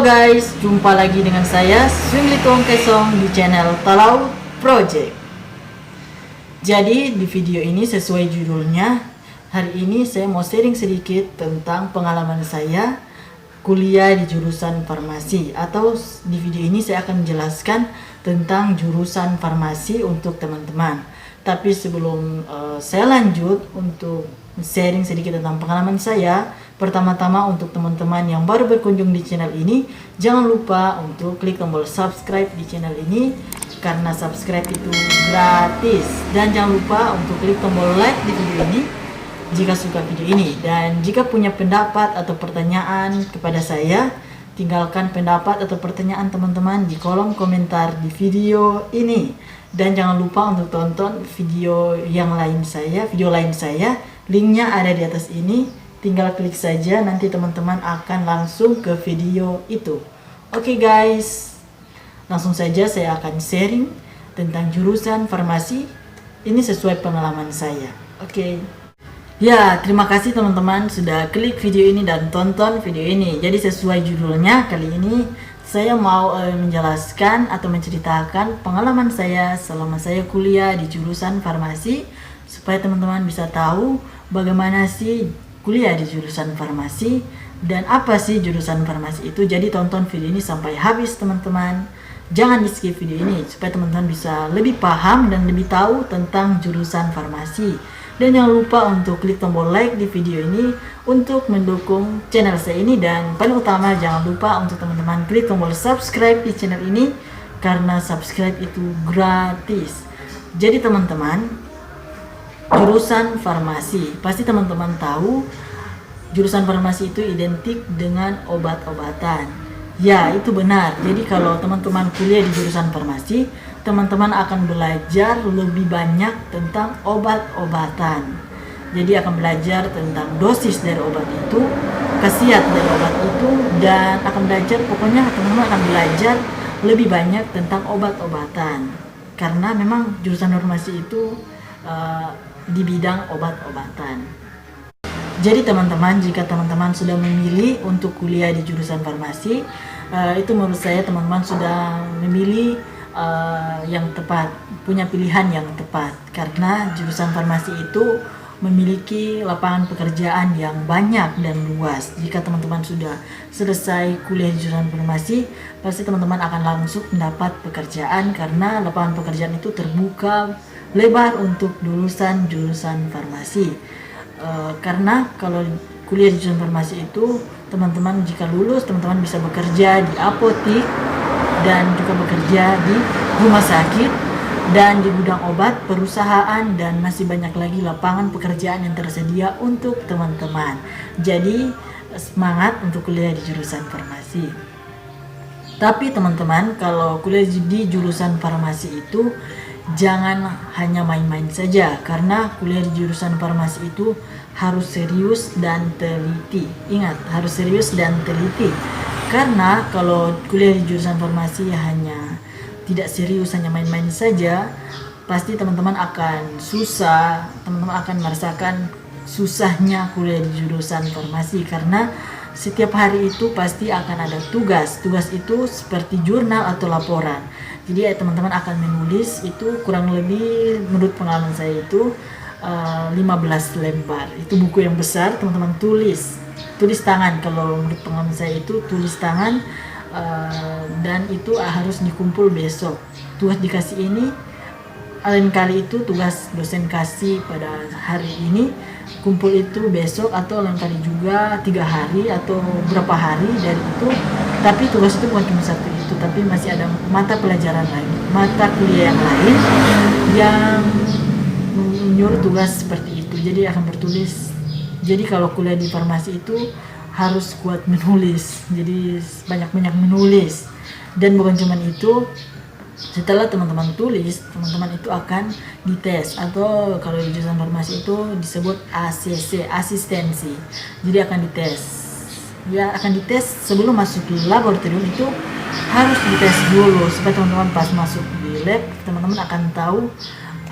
Guys, jumpa lagi dengan saya Swingli Tong Kesong di channel Talau Project. Jadi di video ini sesuai judulnya, hari ini saya mau sharing sedikit tentang pengalaman saya kuliah di jurusan farmasi. Atau di video ini saya akan menjelaskan tentang jurusan farmasi untuk teman-teman. Tapi sebelum saya lanjut untuk sharing sedikit tentang pengalaman saya, pertama-tama untuk teman-teman yang baru berkunjung di channel ini, jangan lupa untuk klik tombol subscribe di channel ini karena subscribe itu gratis. Dan jangan lupa untuk klik tombol like di video ini jika suka video ini. Dan jika punya pendapat atau pertanyaan kepada saya, tinggalkan pendapat atau pertanyaan teman-teman di kolom komentar di video ini. Dan jangan lupa untuk tonton video lain saya, linknya ada di atas ini. Tinggal klik saja, nanti teman-teman akan langsung ke video itu. Oke guys, langsung saja saya akan sharing tentang jurusan farmasi. Ini sesuai pengalaman saya. Oke. Ya, terima kasih teman-teman sudah klik video ini dan tonton video ini. Jadi sesuai judulnya, kali ini saya mau menjelaskan atau menceritakan pengalaman saya selama saya kuliah di jurusan farmasi, supaya teman-teman bisa tahu bagaimana sih kuliah di jurusan farmasi dan apa sih jurusan farmasi itu. Jadi tonton video ini sampai habis teman-teman. Jangan di skip video ini supaya teman-teman bisa lebih paham dan lebih tahu tentang jurusan farmasi. Dan jangan lupa untuk klik tombol like di video ini untuk mendukung channel saya ini. Dan paling utama jangan lupa untuk teman-teman klik tombol subscribe di channel ini karena subscribe itu gratis. Jadi teman-teman, jurusan farmasi, pasti teman-teman tahu jurusan farmasi itu identik dengan obat-obatan. Ya, itu benar. Jadi kalau teman-teman kuliah di jurusan farmasi, teman-teman akan belajar lebih banyak tentang obat-obatan. Jadi akan belajar tentang dosis dari obat itu, khasiat dari obat itu, dan akan belajar, pokoknya teman-teman akan belajar lebih banyak tentang obat-obatan. Karena memang jurusan farmasi itu di bidang obat-obatan. Jadi teman-teman, jika teman-teman sudah memilih untuk kuliah di jurusan farmasi, itu menurut saya teman-teman sudah memilih yang tepat, punya pilihan yang tepat. Karena jurusan farmasi itu memiliki lapangan pekerjaan yang banyak dan luas. Jika teman-teman sudah selesai kuliah di jurusan farmasi, pasti teman-teman akan langsung mendapat pekerjaan karena lapangan pekerjaan itu terbuka lebar untuk lulusan jurusan farmasi. Karena kalau kuliah di jurusan farmasi itu, teman-teman jika lulus, teman-teman bisa bekerja di apotik dan juga bekerja di rumah sakit dan di gudang obat, perusahaan, dan masih banyak lagi lapangan pekerjaan yang tersedia untuk teman-teman. Jadi semangat untuk kuliah di jurusan farmasi. Tapi teman-teman, kalau kuliah di jurusan farmasi itu jangan hanya main-main saja, karena kuliah di jurusan farmasi itu harus serius dan teliti. Ingat, harus serius dan teliti. Karena kalau kuliah di jurusan farmasi hanya tidak serius, hanya main-main saja, pasti teman-teman akan susah, teman-teman akan merasakan susahnya kuliah di jurusan farmasi. Karena setiap hari itu pasti akan ada tugas. Tugas itu seperti jurnal atau laporan. Jadi teman-teman akan menulis itu kurang lebih, menurut pengalaman saya itu 15 lembar. Itu buku yang besar, teman-teman tulis tangan. Kalau menurut pengalaman saya itu tulis tangan, dan itu harus dikumpul besok. Tugas dikasih ini, lain kali itu tugas dosen kasih pada hari ini, kumpul itu besok, atau lain kali juga 3 hari atau berapa hari dari itu. Tapi tugas itu bukan cuma satu itu, tapi masih ada mata pelajaran lain, mata kuliah yang lain yang menyuruh tugas seperti itu. Jadi akan bertulis. Jadi kalau kuliah di farmasi itu harus kuat menulis. Jadi banyak-banyak menulis. Dan bukan cuma itu, setelah teman-teman tulis, teman-teman itu akan dites, atau kalau di jurusan farmasi itu disebut ACC, asistensi. Jadi akan dites. Ya, akan dites sebelum masuk ke laboratorium, itu harus dites dulu supaya teman-teman pas masuk di lab, teman-teman akan tahu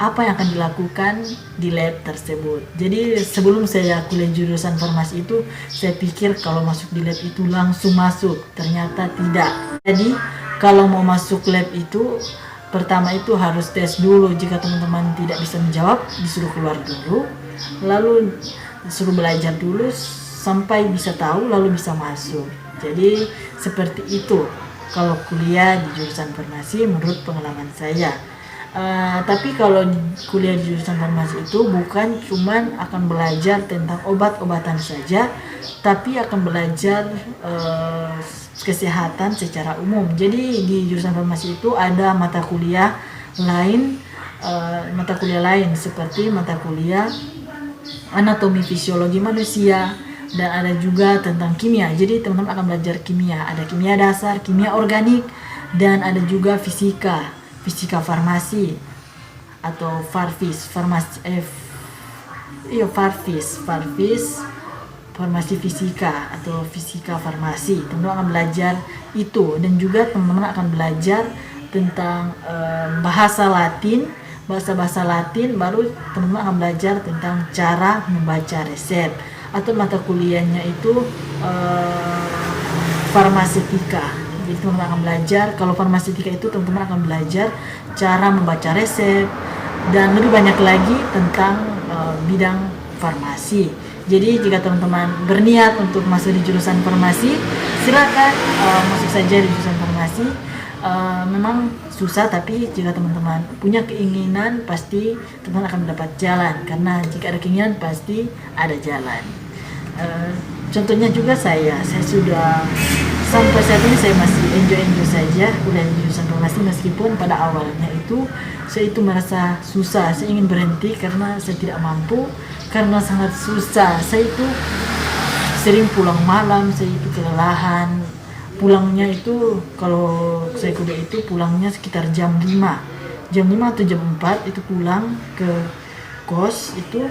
apa yang akan dilakukan di lab tersebut. Jadi sebelum saya kuliah jurusan farmasi itu, saya pikir kalau masuk di lab itu langsung masuk. Ternyata tidak. Jadi kalau mau masuk lab itu, pertama itu harus tes dulu. Jika teman-teman tidak bisa menjawab, disuruh keluar dulu, lalu disuruh belajar dulu sampai bisa tahu, lalu bisa masuk. Jadi seperti itu kalau kuliah di jurusan farmasi menurut pengalaman saya. Tapi kalau kuliah di jurusan farmasi itu bukan cuman akan belajar tentang obat-obatan saja, tapi akan belajar kesehatan secara umum. Jadi di jurusan farmasi itu ada mata kuliah lain, seperti mata kuliah anatomi fisiologi manusia, dan ada juga tentang kimia. Jadi teman-teman akan belajar kimia, ada kimia dasar, kimia organik, dan ada juga fisika farmasi atau farfis, farmasi fisika atau fisika farmasi. Teman-teman akan belajar itu, dan juga teman-teman akan belajar tentang bahasa Latin, baru teman-teman akan belajar tentang cara membaca resep, atau mata kuliahnya itu farmasetika. Jadi teman-teman akan belajar, kalau farmasetika itu teman-teman akan belajar cara membaca resep dan lebih banyak lagi tentang bidang farmasi. Jadi jika teman-teman berniat untuk masuk di jurusan farmasi, silakan masuk saja di jurusan farmasi. Memang susah, tapi jika teman-teman punya keinginan, pasti teman-teman akan mendapat jalan, karena jika ada keinginan pasti ada jalan. Contohnya juga saya sudah sampai saat ini saya masih enjoy saja kuliah di jurusan farmasi, meskipun pada awalnya itu saya itu merasa susah, saya ingin berhenti karena saya tidak mampu, karena sangat susah. Saya itu sering pulang malam, saya itu kelelahan. Pulangnya itu kalau saya kuliah itu pulangnya sekitar jam 5 atau jam 4 itu pulang ke kos itu.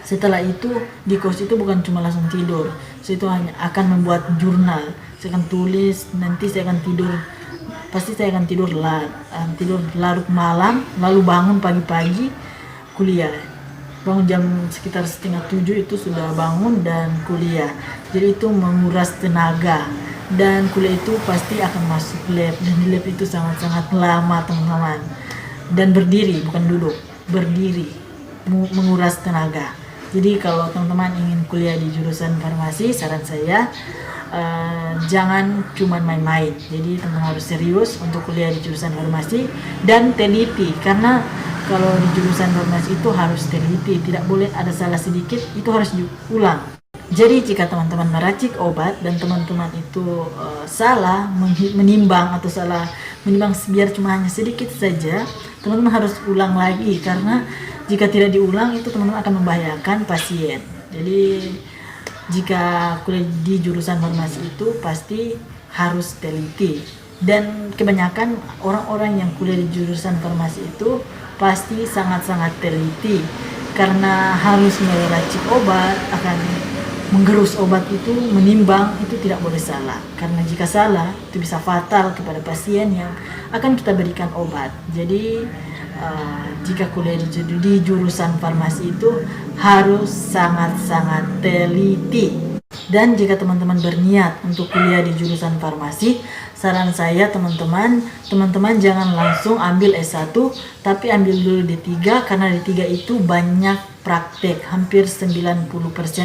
Setelah itu di kos itu bukan cuma langsung tidur, saya itu hanya akan membuat jurnal, saya akan tulis, nanti saya akan tidur, pasti saya akan tidur larut malam, lalu bangun pagi-pagi kuliah. Bangun jam sekitar 6:30 itu sudah bangun dan kuliah. Jadi itu menguras tenaga, dan kuliah itu pasti akan masuk lab, dan di lab itu sangat-sangat lama teman-teman, dan berdiri bukan duduk, berdiri, menguras tenaga. Jadi kalau teman-teman ingin kuliah di jurusan farmasi, saran saya jangan cuma main-main. Jadi teman-teman harus serius untuk kuliah di jurusan farmasi dan teliti, karena kalau di jurusan farmasi itu harus teliti, tidak boleh ada salah sedikit, itu harus diulang. Jadi jika teman-teman meracik obat dan teman-teman itu salah menimbang atau salah menimbang biar cuma hanya sedikit saja, teman-teman harus ulang lagi, karena jika tidak diulang itu teman-teman akan membahayakan pasien. Jadi jika kuliah di jurusan farmasi itu pasti harus teliti, dan kebanyakan orang-orang yang kuliah di jurusan farmasi itu pasti sangat-sangat teliti, karena harus meracik obat, akan menggerus obat itu, menimbang, itu tidak boleh salah, karena jika salah itu bisa fatal kepada pasien yang akan kita berikan obat. Jadi jika kuliah di jurusan farmasi itu harus sangat-sangat teliti. Dan jika teman-teman berniat untuk kuliah di jurusan farmasi, saran saya teman-teman jangan langsung ambil S1, tapi ambil dulu D3, karena D3 itu banyak praktek, hampir 90%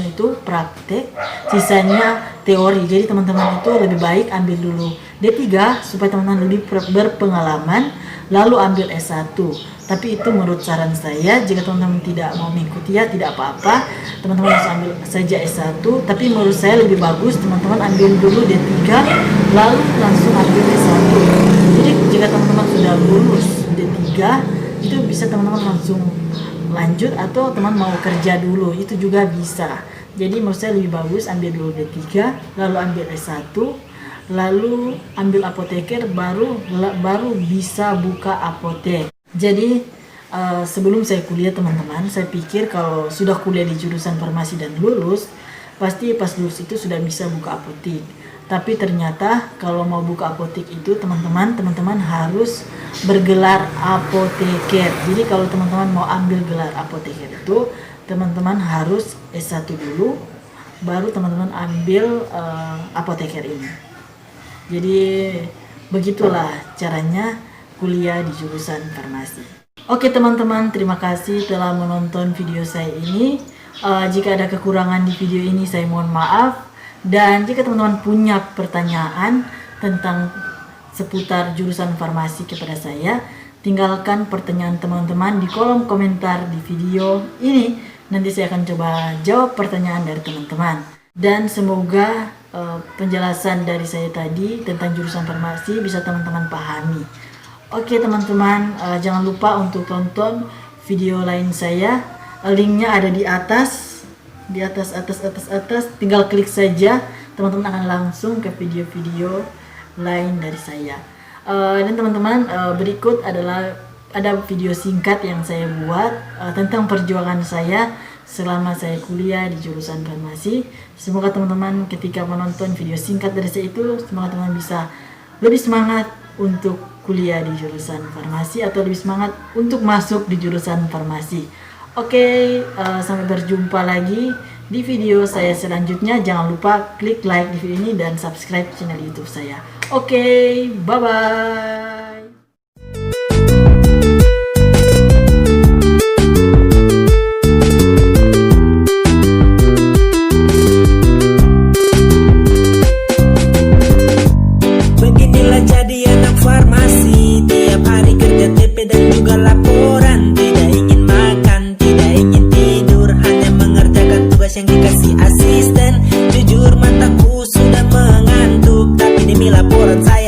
itu praktek, sisanya teori. Jadi teman-teman itu lebih baik ambil dulu D3 supaya teman-teman lebih berpengalaman, lalu ambil S1. Tapi itu menurut saran saya, jika teman-teman tidak mau mengikuti ya tidak apa-apa, teman-teman harus ambil saja S1, tapi menurut saya lebih bagus teman-teman ambil dulu D3 lalu langsung ambil S1. Jadi jika teman-teman sudah lulus D3, itu bisa teman-teman langsung lanjut, atau teman mau kerja dulu itu juga bisa. Jadi menurut saya lebih bagus ambil dulu D3 lalu ambil S1, lalu ambil apoteker, baru bisa buka apotek. Jadi sebelum saya kuliah teman-teman, saya pikir kalau sudah kuliah di jurusan farmasi dan lulus, pasti pas lulus itu sudah bisa buka apotek. Tapi ternyata kalau mau buka apotek itu teman-teman harus bergelar apoteker. Jadi kalau teman-teman mau ambil gelar apoteker itu teman-teman harus S1 dulu, baru teman-teman ambil apoteker ini. Jadi begitulah caranya kuliah di jurusan farmasi. Oke teman-teman, terima kasih telah menonton video saya ini. Jika ada kekurangan di video ini saya mohon maaf. Dan jika teman-teman punya pertanyaan tentang seputar jurusan farmasi kepada saya, tinggalkan pertanyaan teman-teman di kolom komentar di video ini. Nanti saya akan coba jawab pertanyaan dari teman-teman. Dan semoga penjelasan dari saya tadi tentang jurusan farmasi bisa teman-teman pahami. Oke teman-teman, jangan lupa untuk tonton video lain saya. Linknya ada di atas. Di atas, tinggal klik saja, teman-teman akan langsung ke video-video lain dari saya. Dan teman-teman, berikut adalah ada video singkat yang saya buat tentang perjuangan saya selama saya kuliah di jurusan farmasi. Semoga teman-teman ketika menonton video singkat dari saya itu, semoga teman-teman bisa lebih semangat untuk kuliah di jurusan farmasi atau lebih semangat untuk masuk di jurusan farmasi. Oke, sampai berjumpa lagi di video saya selanjutnya. Jangan lupa klik like di video ini dan subscribe channel YouTube saya. Oke, bye-bye. Beginilah jadi anak farmasi, tiap hari kerja TP dan juga laporan. Tidak ingin makan, tidak ingin tidur, hanya mengerjakan tugas yang dikasih asisten. Jujur mataku sudah mengantuk, tapi demi laporan saya